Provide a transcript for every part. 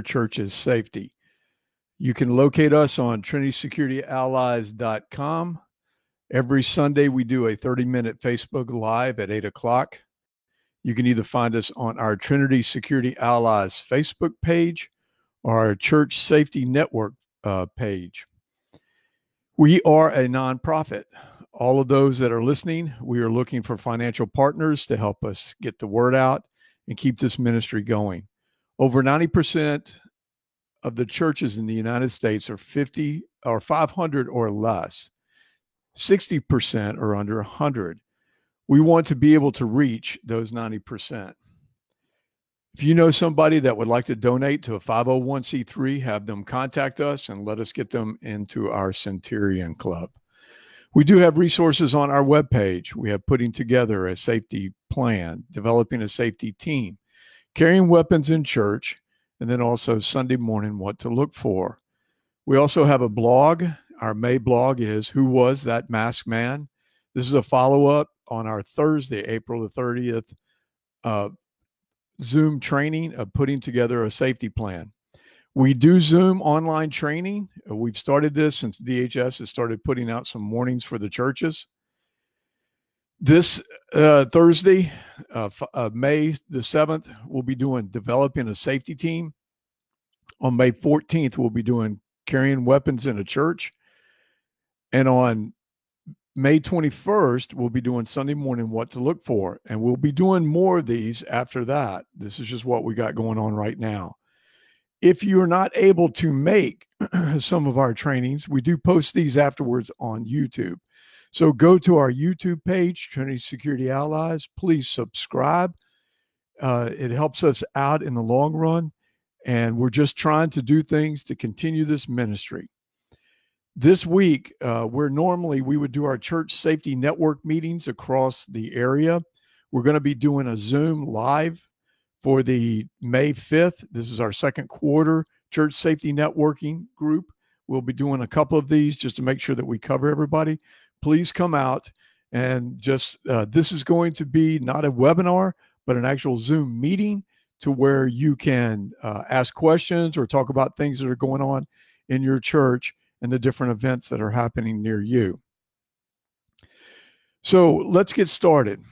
church's safety. You can locate us on TrinitySecurityAllies.com. Every Sunday, we do a 30-minute Facebook Live at 8 o'clock. You can either find us on our Trinity Security Allies Facebook page or our Church Safety Network page. We are a nonprofit. All of those that are listening, we are looking for financial partners to help us get the word out and keep this ministry going. Over 90% of the churches in the United States are 50 or 500 or less. 60% are under 100. We want to be able to reach those 90%. If you know somebody that would like to donate to a 501c3, have them contact us and let us get them into our Centurion Club. We do have resources on our webpage. We have putting together a safety plan, developing a safety team, carrying weapons in church, and then also Sunday morning, what to look for. We also have a blog. Our May blog is Who Was That Masked Man? This is a follow-up on our Thursday, April the 30th, Zoom training of putting together a safety plan. We do Zoom online training. We've started this since DHS has started putting out some warnings for the churches. This Thursday, May the 7th, we'll be doing developing a safety team. On May 14th, we'll be doing carrying weapons in a church. And on May 21st, we'll be doing Sunday morning, what to look for. And we'll be doing more of these after that. This is just what we got going on right now. If you're not able to make some of our trainings, we do post these afterwards on YouTube. So go to our YouTube page, Trinity Security Allies. Please subscribe. It helps us out in the long run. And we're just trying to do things to continue this ministry. This week, where normally we would do our church safety network meetings across the area, we're going to be doing a Zoom live for the May 5th. This is our second quarter church safety networking group. We'll be doing a couple of these just to make sure that we cover everybody. Please come out and just, this is going to be not a webinar, but an actual Zoom meeting to where you can ask questions or talk about things that are going on in your church and the different events that are happening near you. So let's get started.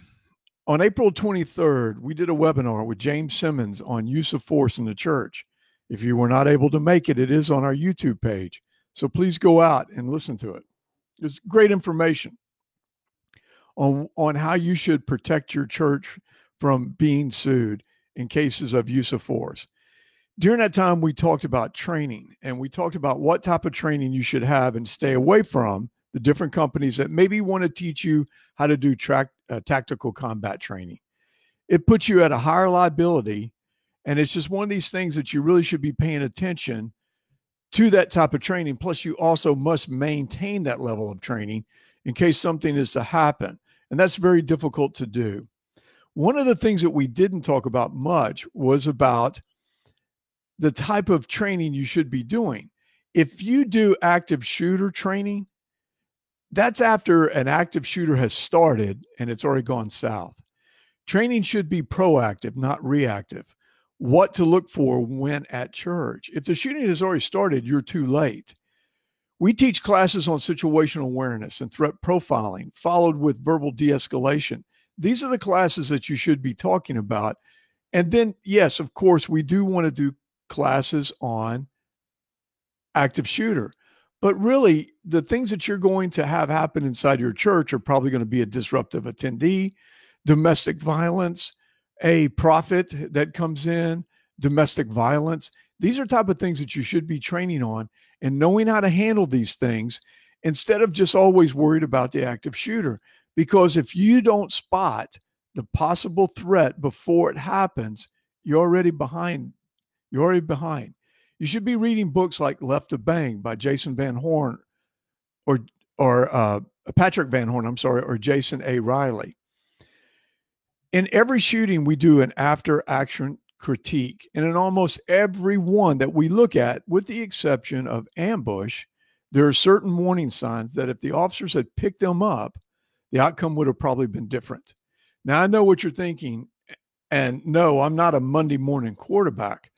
On April 23rd, we did a webinar with James Simmons on use of force in the church. If you were not able to make it, it is on our YouTube page. So please go out and listen to it. It's great information on how you should protect your church from being sued in cases of use of force. During that time, we talked about training, and we talked about what type of training you should have and stay away from the different companies that maybe want to teach you how to do tactical combat training. It puts you at a higher liability, and it's just one of these things that you really should be paying attention to that type of training. Plus, you also must maintain that level of training in case something is to happen, and that's very difficult to do. One of the things that we didn't talk about much was about the type of training you should be doing. If you do active shooter training, that's after an active shooter has started and it's already gone south. Training should be proactive, not reactive. What to look for when at church. If the shooting has already started, you're too late. We teach classes on situational awareness and threat profiling, followed with verbal de-escalation. These are the classes that you should be talking about. And then, yes, of course, we do want to do classes on active shooter. But really, the things that you're going to have happen inside your church are probably going to be a disruptive attendee, domestic violence, a prophet that comes in, domestic violence. These are type of things that you should be training on and knowing how to handle these things instead of just always worried about the active shooter. Because if you don't spot the possible threat before it happens, you're already behind. You're already behind. You should be reading books like Left to Bang by Jason Van Horn or Patrick Van Horn, or Jason A. Riley. In every shooting, we do an after-action critique. And in almost every one that we look at, with the exception of ambush, there are certain warning signs that if the officers had picked them up, the outcome would have probably been different. Now, I know what you're thinking. And no, I'm not a Monday morning quarterback.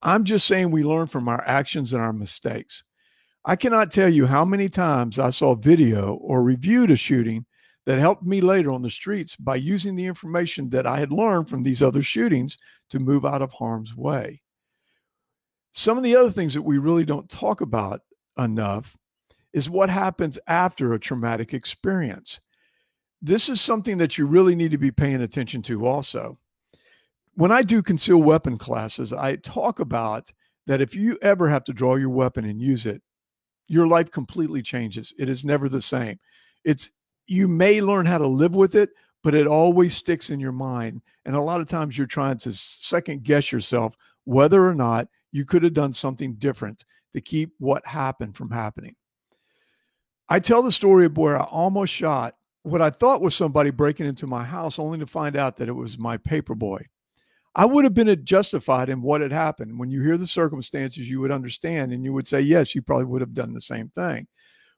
I'm just saying we learn from our actions and our mistakes. I cannot tell you how many times I saw video or reviewed a shooting that helped me later on the streets by using the information that I had learned from these other shootings to move out of harm's way. Some of the other things that we really don't talk about enough is what happens after a traumatic experience. This is something that you really need to be paying attention to also. When I do concealed weapon classes, I talk about that if you ever have to draw your weapon and use it, your life completely changes. It is never the same. You may learn how to live with it, but it always sticks in your mind. And a lot of times you're trying to second guess yourself whether or not you could have done something different to keep what happened from happening. I tell the story of where I almost shot what I thought was somebody breaking into my house, only to find out that it was my paper boy. I would have been justified in what had happened. When you hear the circumstances, you would understand and you would say, yes, you probably would have done the same thing.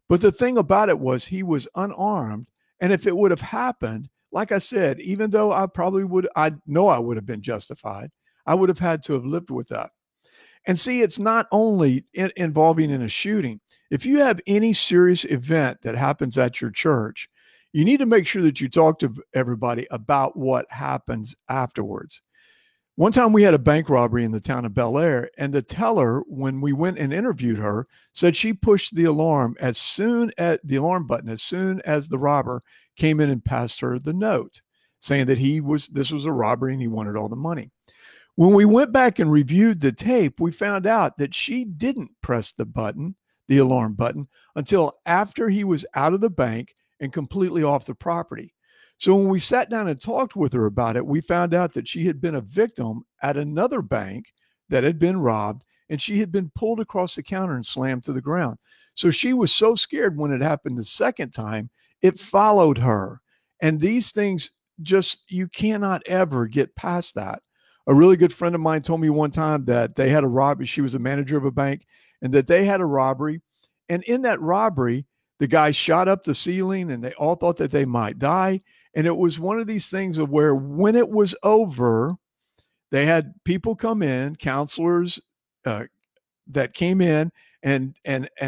But the thing about it was he was unarmed. And if it would have happened, like I said, even though I know I would have been justified, I would have had to have lived with that. And see, it's not only involving in a shooting. If you have any serious event that happens at your church, you need to make sure that you talk to everybody about what happens afterwards. One time we had a bank robbery in the town of Bel Air, and the teller, when we went and interviewed her, said she pushed the alarm button as soon as the robber came in and passed her the note, saying that this was a robbery and he wanted all the money. When we went back and reviewed the tape, we found out that she didn't press the alarm button, until after he was out of the bank and completely off the property. So when we sat down and talked with her about it, we found out that she had been a victim at another bank that had been robbed, and she had been pulled across the counter and slammed to the ground. So she was so scared when it happened the second time, it followed her. And these things you cannot ever get past that. A really good friend of mine told me one time that they had a robbery. She was a manager of a bank, and that they had a robbery. And in that robbery, the guy shot up the ceiling and they all thought that they might die. And it was one of these things of where when it was over, they had people come in, counselors that came in and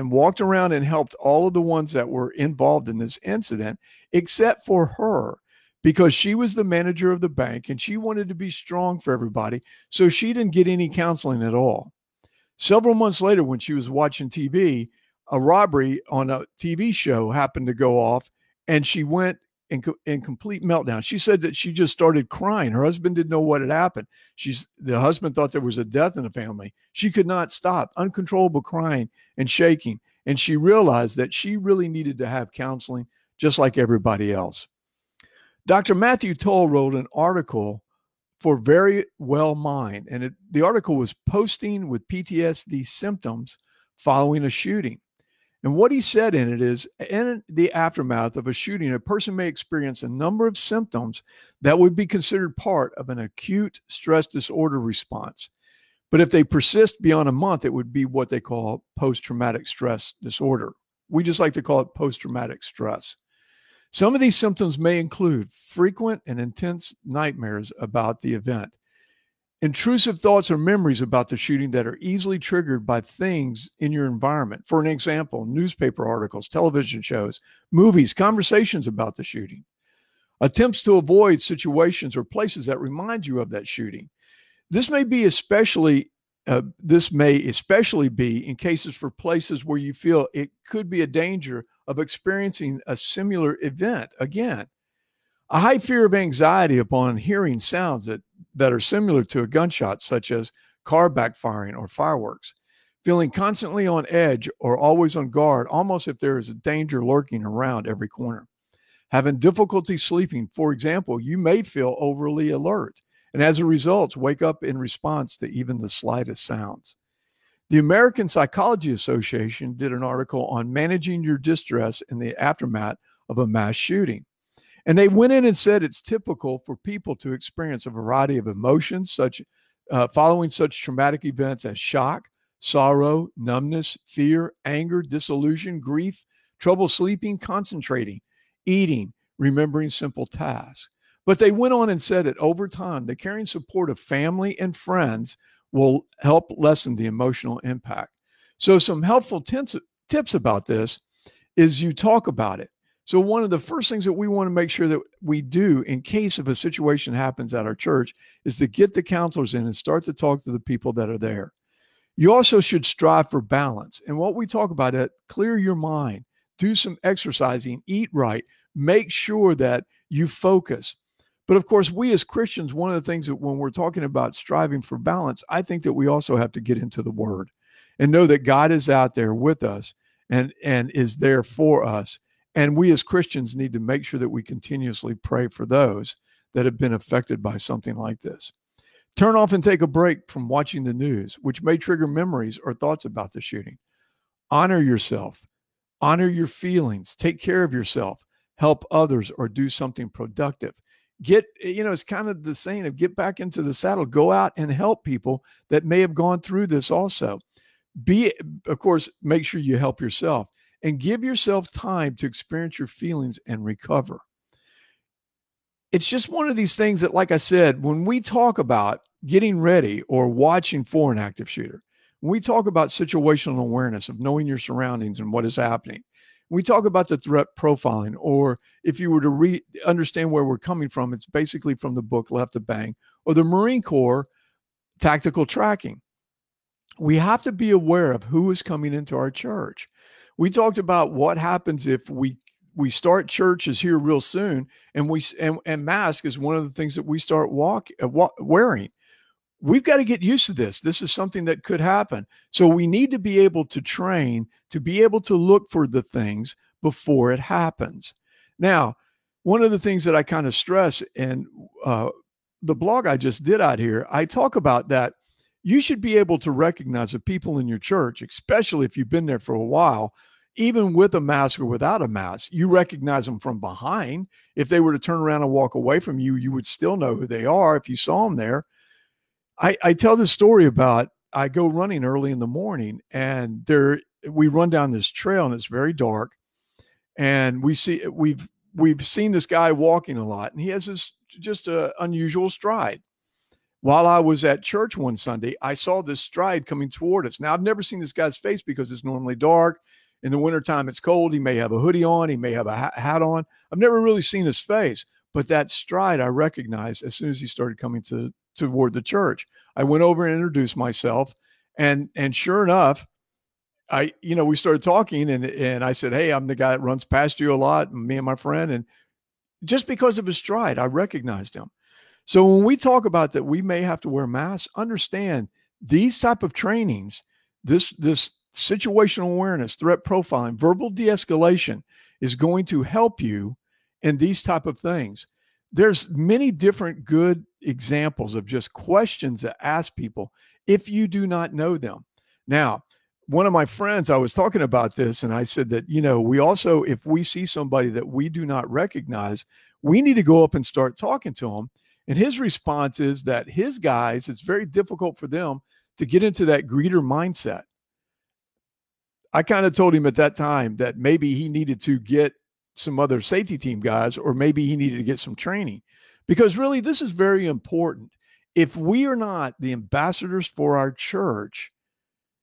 walked around and helped all of the ones that were involved in this incident, except for her, because she was the manager of the bank and she wanted to be strong for everybody. So she didn't get any counseling at all. Several months later, when she was watching TV, a robbery on a TV show happened to go off, and she went in complete meltdown. She said that she just started crying. Her husband didn't know what had happened. The husband thought there was a death in the family. She could not stop, uncontrollable crying and shaking. And she realized that she really needed to have counseling just like everybody else. Dr. Matthew Toll wrote an article for Verywell Mind, and the article was Posting with PTSD Symptoms Following a Shooting. And what he said in it is, in the aftermath of a shooting, a person may experience a number of symptoms that would be considered part of an acute stress disorder response. But if they persist beyond a month, it would be what they call post-traumatic stress disorder. We just like to call it post-traumatic stress. Some of these symptoms may include frequent and intense nightmares about the event, intrusive thoughts or memories about the shooting that are easily triggered by things in your environment. For an example, newspaper articles, television shows, movies, conversations about the shooting. Attempts to avoid situations or places that remind you of that shooting. This may especially be in cases for places where you feel it could be a danger of experiencing a similar event again. A high fear of anxiety upon hearing sounds that are similar to a gunshot, such as car backfiring or fireworks. Feeling constantly on edge or always on guard, almost if there is a danger lurking around every corner. Having difficulty sleeping. For example, you may feel overly alert, and as a result, wake up in response to even the slightest sounds. The American Psychology Association did an article on managing your distress in the aftermath of a mass shooting. And they went in and said it's typical for people to experience a variety of emotions following such traumatic events as shock, sorrow, numbness, fear, anger, disillusion, grief, trouble sleeping, concentrating, eating, remembering simple tasks. But they went on and said that over time, the caring support of family and friends will help lessen the emotional impact. So some helpful tips about this is you talk about it. So one of the first things that we want to make sure that we do in case of a situation happens at our church is to get the counselors in and start to talk to the people that are there. You also should strive for balance. And what we talk about it, clear your mind, do some exercising, eat right, make sure that you focus. But of course, we as Christians, one of the things that when we're talking about striving for balance, I think that we also have to get into the Word and know that God is out there with us and is there for us. And we as Christians need to make sure that we continuously pray for those that have been affected by something like this. Turn off and take a break from watching the news, which may trigger memories or thoughts about the shooting. Honor yourself. Honor your feelings. Take care of yourself. Help others or do something productive. It's kind of the saying of get back into the saddle. Go out and help people that may have gone through this also. Of course, make sure you help yourself and give yourself time to experience your feelings and recover. It's just one of these things that, like I said, when we talk about getting ready or watching for an active shooter, when we talk about situational awareness of knowing your surroundings and what is happening, we talk about the threat profiling, or if you were to understand where we're coming from, it's basically from the book Left of Bang or the Marine Corps tactical tracking. We have to be aware of who is coming into our church. We talked about what happens if we start churches here real soon, and mask is one of the things that we start wearing. We've got to get used to this. This is something that could happen. So we need to be able to train to be able to look for the things before it happens. Now, one of the things that I kind of stress in the blog I just did out here, I talk about that you should be able to recognize the people in your church, especially if you've been there for a while, even with a mask or without a mask. You recognize them from behind. If they were to turn around and walk away from you, you would still know who they are if you saw them there. I tell this story about, I go running early in the morning, and we run down this trail, and it's very dark. And we've seen this guy walking a lot, and he has this just a unusual stride. While I was at church one Sunday, I saw this stride coming toward us. Now, I've never seen this guy's face because it's normally dark. In the wintertime, it's cold. He may have a hoodie on. He may have a hat on. I've never really seen his face, but that stride I recognized as soon as he started coming toward the church. I went over and introduced myself, and sure enough, we started talking, and I said, "Hey, I'm the guy that runs past you a lot, me and my friend." And just because of his stride, I recognized him. So when we talk about that, we may have to wear masks. Understand these type of trainings, this situational awareness, threat profiling, verbal de-escalation is going to help you in these type of things. There's many different good examples of just questions to ask people if you do not know them. Now, one of my friends, I was talking about this, and I said that, we also, if we see somebody that we do not recognize, we need to go up and start talking to them. And his response is that his guys, it's very difficult for them to get into that greeter mindset. I kind of told him at that time that maybe he needed to get some other safety team guys, or maybe he needed to get some training, because really this is very important. If we are not the ambassadors for our church,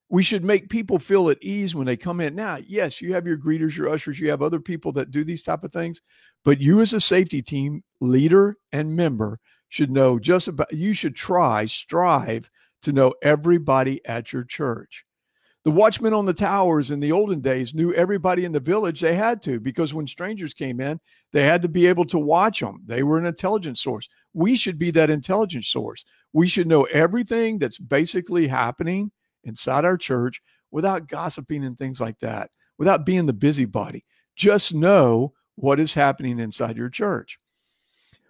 we should make people feel at ease when they come in. Now, yes, you have your greeters, your ushers, you have other people that do these type of things, but you as a safety team leader and member should know you should strive to know everybody at your church. The watchmen on the towers in the olden days knew everybody in the village. They had to, because when strangers came in, they had to be able to watch them. They were an intelligence source. We should be that intelligence source. We should know everything that's basically happening inside our church without gossiping and things like that, without being the busybody. Just know what is happening inside your church.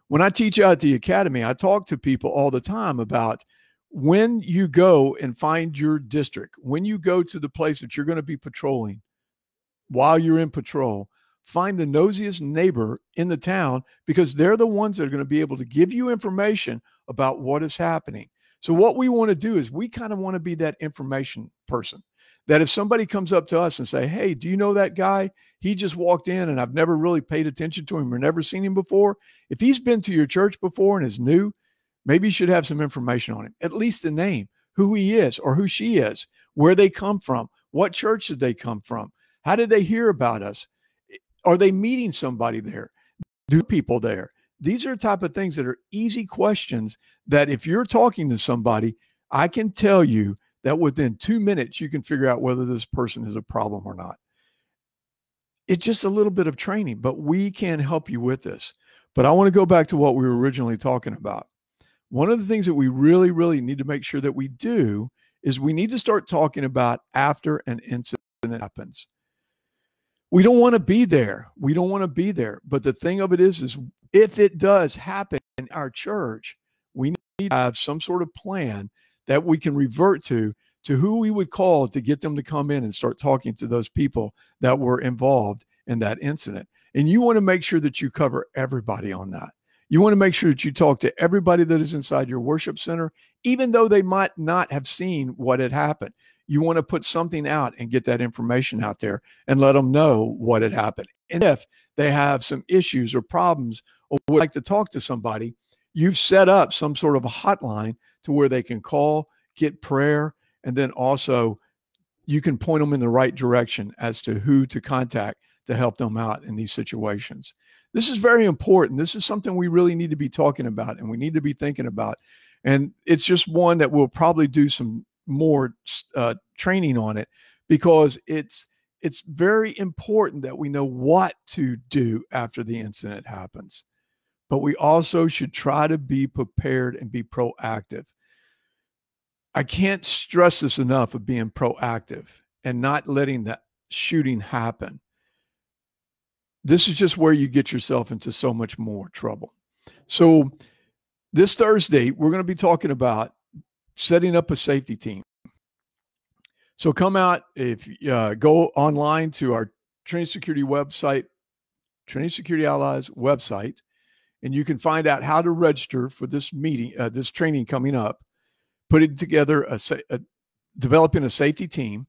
When I teach out at the academy, I talk to people all the time about when you go and find your district, when you go to the place that you're going to be patrolling, while you're in patrol, find the nosiest neighbor in the town, because they're the ones that are going to be able to give you information about what is happening. So what we want to do is we kind of want to be that information person, that if somebody comes up to us and say, "Hey, do you know that guy? He just walked in and I've never really paid attention to him or never seen him before." If he's been to your church before and is new, maybe you should have some information on him, at least the name. who he is or who she is, where they come from, what church did they come from, how did they hear about us, are they meeting somebody there, do people there? These are the type of things that are easy questions that if you're talking to somebody, I can tell you that within 2 minutes, you can figure out whether this person is a problem or not. It's just a little bit of training, but we can help you with this. But I want to go back to what we were originally talking about. One of the things that we really, really need to make sure that we do is we need to start talking about after an incident happens. We don't want to be there. We don't want to be there. But the thing of it is if it does happen in our church, we need to have some sort of plan that we can revert to who we would call to get them to come in and start talking to those people that were involved in that incident. And you want to make sure that you cover everybody on that. You want to make sure that you talk to everybody that is inside your worship center, even though they might not have seen what had happened. You want to put something out and get that information out there and let them know what had happened. And if they have some issues or problems or would like to talk to somebody, you've set up some sort of a hotline to where they can call, get prayer, and then also you can point them in the right direction as to who to contact to help them out in these situations. This is very important. This is something we really need to be talking about and we need to be thinking about. And it's just one that we'll probably do some more training on it, because it's very important that we know what to do after the incident happens. But we also should try to be prepared and be proactive. I can't stress this enough of being proactive and not letting that shooting happen. This is just where you get yourself into so much more trouble. So this Thursday, we're going to be talking about setting up a safety team. So come out, if go online to our Trinity Security website, Trinity Security Allies website, and you can find out how to register for this meeting, this training coming up, putting together developing a safety team.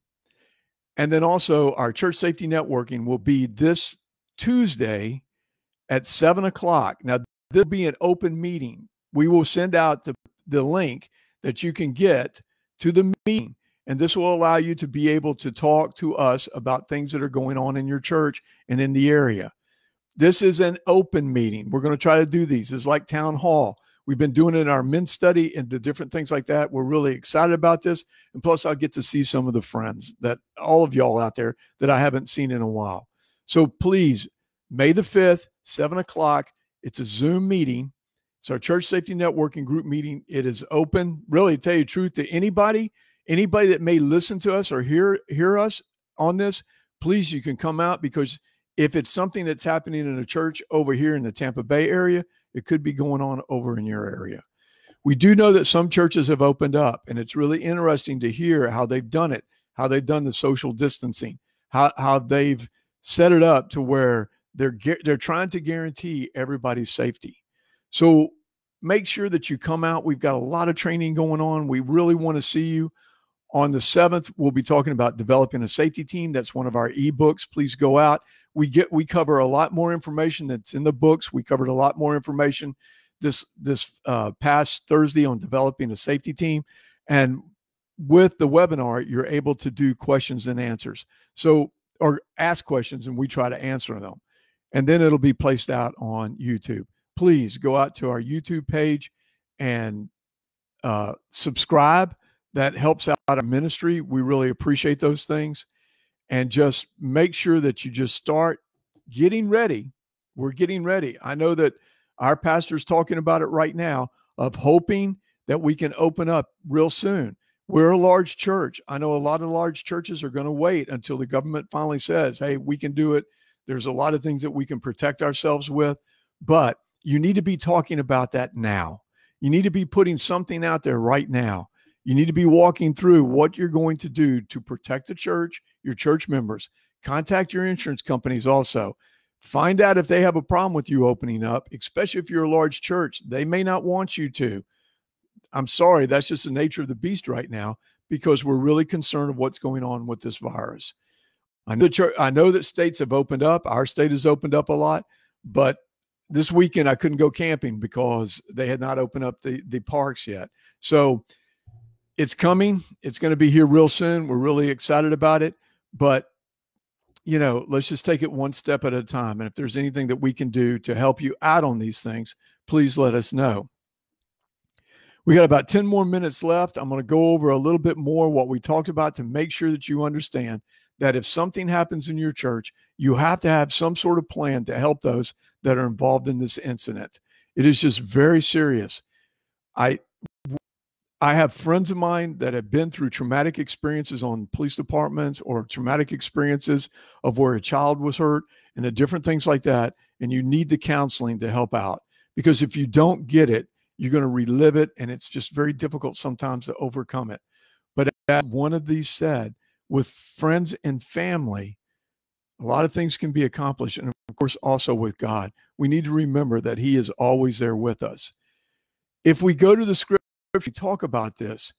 And then also our church safety networking will be this Tuesday at 7:00. Now, there'll be an open meeting. We will send out the link that you can get to the meeting. And this will allow you to be able to talk to us about things that are going on in your church and in the area. This is an open meeting. We're going to try to do these. It's like town hall. We've been doing it in our men's study and the different things like that. We're really excited about this. And plus, I'll get to see some of the friends that all of y'all out there that I haven't seen in a while. So please, May the 5th, 7:00. It's a Zoom meeting. It's our church safety networking group meeting. It is open, really, to tell you the truth, to anybody that may listen to us or hear us on this. Please, you can come out, because if it's something that's happening in a church over here in the Tampa Bay area, it could be going on over in your area. We do know that some churches have opened up, and it's really interesting to hear how they've done it, how they've done the social distancing, how they've set it up to where they're trying to guarantee everybody's safety. So make sure that you come out. We've got a lot of training going on. We really want to see you. On the 7th, we'll be talking about developing a safety team. That's one of our ebooks. Please go out. We cover a lot more information that's in the books. We covered a lot more information this past Thursday on developing a safety team. And with the webinar, you're able to do questions and answers. So, or ask questions and we try to answer them. And then it'll be placed out on YouTube. Please go out to our YouTube page and subscribe. That helps out our ministry. We really appreciate those things. And just make sure that you just start getting ready. We're getting ready. I know that our pastor's talking about it right now, of hoping that we can open up real soon. We're a large church. I know a lot of large churches are going to wait until the government finally says, hey, we can do it. There's a lot of things that we can protect ourselves with, but you need to be talking about that now. You need to be putting something out there right now. You need to be walking through what you're going to do to protect the church, your church members. Contact your insurance companies also. Find out if they have a problem with you opening up, especially if you're a large church. They may not want you to. I'm sorry, that's just the nature of the beast right now, because we're really concerned of what's going on with this virus. I know that states have opened up. Our state has opened up a lot, but this weekend I couldn't go camping because they had not opened up the parks yet. So it's coming. It's going to be here real soon. We're really excited about it. But, you know, let's just take it one step at a time. And if there's anything that we can do to help you out on these things, please let us know. We got about 10 more minutes left. I'm going to go over a little bit more what we talked about to make sure that you understand that if something happens in your church, you have to have some sort of plan to help those that are involved in this incident. It is just very serious. I have friends of mine that have been through traumatic experiences on police departments or traumatic experiences of where a child was hurt and the different things like that. And you need the counseling to help out, because if you don't get it, you're going to relive it. And it's just very difficult sometimes to overcome it. But as one of these said, with friends and family, a lot of things can be accomplished. And of course, also with God, we need to remember that he is always there with us. If we go to the scripture, we talk about this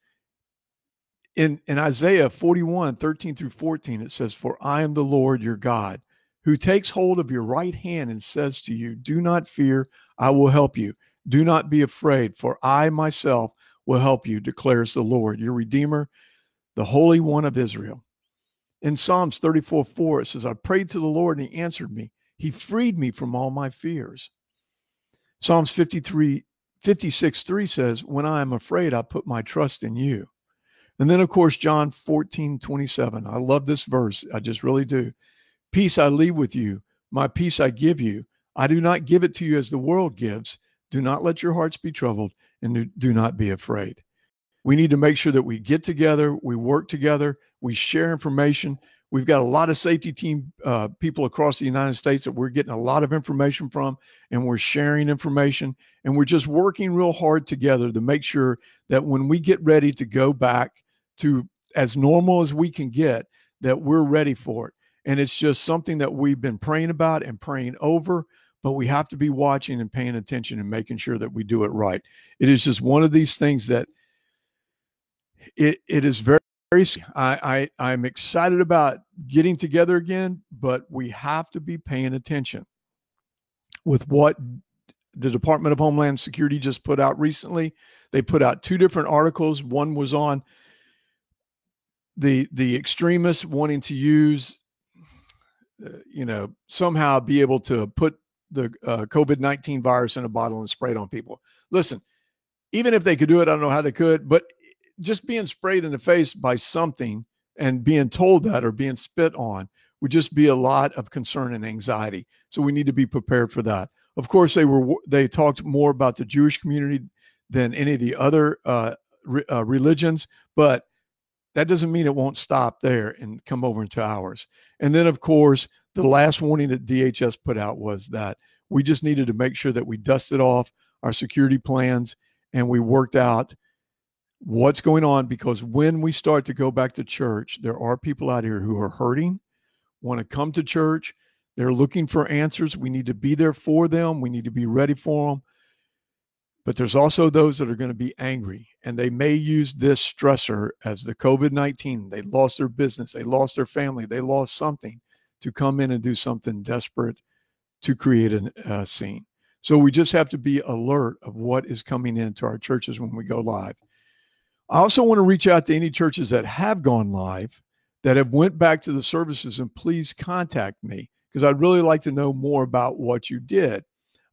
in Isaiah 41:13-14. It says, "For I am the Lord your God, who takes hold of your right hand and says to you, do not fear, I will help you. Do not be afraid, for I myself will help you, declares the Lord, your Redeemer, the Holy One of Israel." In Psalms 34:4, it says, "I prayed to the Lord and he answered me. He freed me from all my fears." Psalms 56:3 says, "When I am afraid, I put my trust in you." And then, of course, John 14:27. I love this verse. I just really do. "Peace I leave with you. My peace I give you. I do not give it to you as the world gives. Do not let your hearts be troubled, and do not be afraid." We need to make sure that we get together, we work together, we share information. We've got a lot of safety team people across the United States that we're getting a lot of information from, and we're sharing information, and we're just working real hard together to make sure that when we get ready to go back to as normal as we can get, that we're ready for it. And it's just something that we've been praying about and praying over, but we have to be watching and paying attention and making sure that we do it right. It is just one of these things that it is very, very, I'm excited about getting together again, but we have to be paying attention with what the Department of Homeland Security just put out recently. They put out 2 different articles. One was on the extremists wanting to use, somehow be able to put the COVID-19 virus in a bottle and spray it on people. Listen, even if they could do it, I don't know how they could, but just being sprayed in the face by something and being told that or being spit on would just be a lot of concern and anxiety. So we need to be prepared for that. Of course, they talked more about the Jewish community than any of the other religions, but that doesn't mean it won't stop there and come over into ours. And then, of course, the last warning that DHS put out was that we just needed to make sure that we dusted off our security plans and we worked out what's going on, because when we start to go back to church, there are people out here who are hurting, want to come to church. They're looking for answers. We need to be there for them. We need to be ready for them. But there's also those that are going to be angry, and they may use this stressor as the COVID-19. They lost their business. They lost their family. They lost something to come in and do something desperate to create a scene. So we just have to be alert of what is coming into our churches when we go live. I also want to reach out to any churches that have gone live, that have went back to the services, and please contact me, because I'd really like to know more about what you did.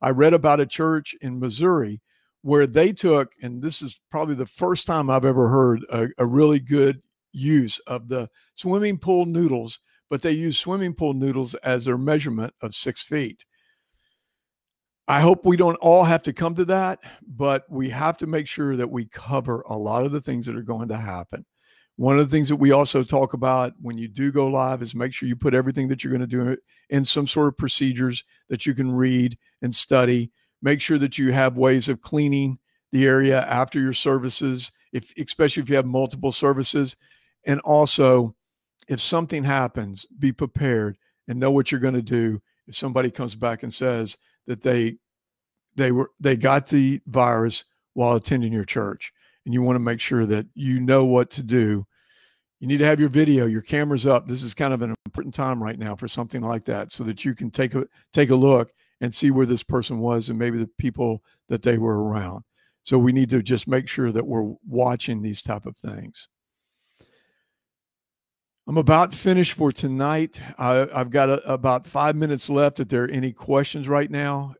I read about a church in Missouri where they took, and this is probably the first time I've ever heard a really good use of the swimming pool noodles, but they use swimming pool noodles as their measurement of 6 feet. I hope we don't all have to come to that, but we have to make sure that we cover a lot of the things that are going to happen. One of the things that we also talk about when you do go live is make sure you put everything that you're going to do in some sort of procedures that you can read and study. Make sure that you have ways of cleaning the area after your services, especially if you have multiple services. And also, if something happens, be prepared and know what you're going to do if somebody comes back and says that they got the virus while attending your church, and you want to make sure that you know what to do. You need to have your video, your cameras up. This is kind of an important time right now for something like that, so that you can take a look and see where this person was and maybe the people that they were around. So we need to just make sure that we're watching these type of things. I'm about finished for tonight. I've got about 5 minutes left. If there are any questions right now,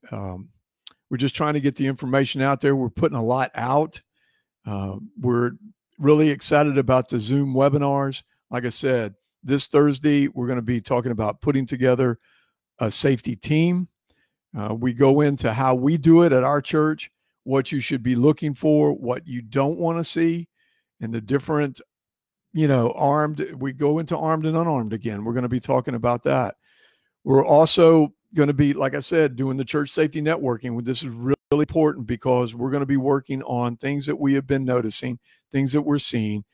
we're just trying to get the information out there. We're putting a lot out. We're really excited about the Zoom webinars. Like I said, this Thursday, we're going to be talking about putting together a safety team. We go into how we do it at our church, what you should be looking for, what you don't want to see, and the different, armed. We go into armed and unarmed again. We're going to be talking about that. We're also going to be, like I said, doing the church safety networking. This is really important because we're going to be working on things that we have been noticing, things that we're seeing,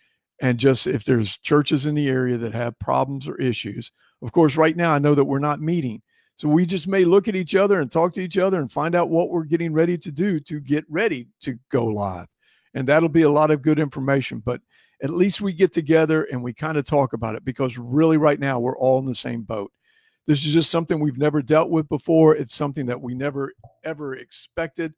and just if there's churches in the area that have problems or issues. Of course, right now, I know that we're not meeting. So we just may look at each other and talk to each other and find out what we're getting ready to do to get ready to go live. And that'll be a lot of good information. But at least we get together and we kind of talk about it, because really right now we're all in the same boat. This is just something we've never dealt with before. It's something that we never, ever expected.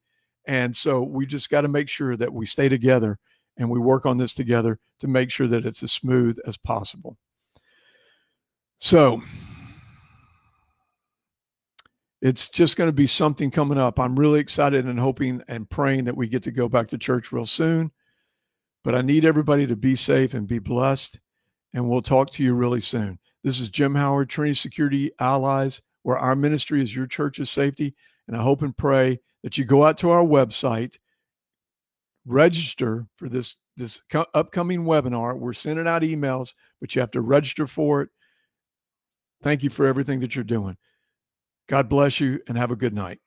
And so we just got to make sure that we stay together and we work on this together to make sure that it's as smooth as possible. So it's just going to be something coming up. I'm really excited and hoping and praying that we get to go back to church real soon. But I need everybody to be safe and be blessed. And we'll talk to you really soon. This is Jim Howard, Trinity Security Allies, where our ministry is your church's safety. And I hope and pray that you go out to our website, register for this upcoming webinar. We're sending out emails, but you have to register for it. Thank you for everything that you're doing. God bless you and have a good night.